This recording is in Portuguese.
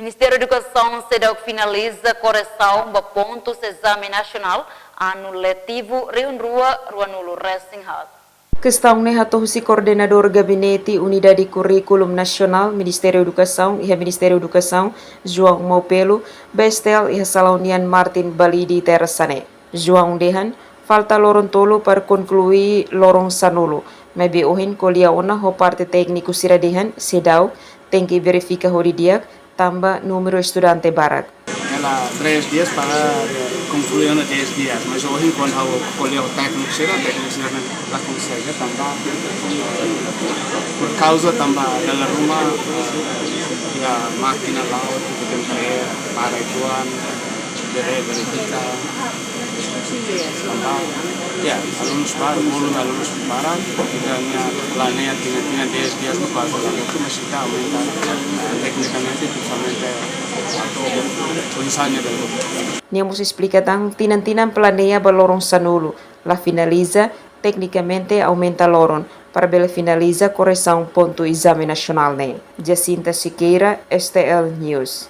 Ministério da Educação CEDEU finaliza correção de pontos exame nacional ano letivo Ruanulo Racing Hub. Questão ne hatohusi coordenador Gabinete Unidade Curriculum Nacional Ministério da Educação e Ministério da Educação João Maupelo Bestel e Salonian Martin Balidi Terasane. João Dehan falta lorong tolo para concluir lorong sanulo. Mebe ohin kolia ona ho parte técnico siradehan CEDEU tem que verificar o dia tambah número estudante barak. Ela 3 dias para concluir nos 10 dias, mas hoje quando eu colhi o técnico lá consegue também por causa também da rumah a máquina lá que tem para ituan verificar ya alumnos para idanya planea tinha 10 dias no caso lá que mas está aumentando tecnicamente principalmente o ensaio del Niamos explica tang tinan planea balorong sanulo. La finaliza tecnicamente aumenta loron para bela finaliza correção ponto exame nacional ne. Jacinta Siqueira, STL News.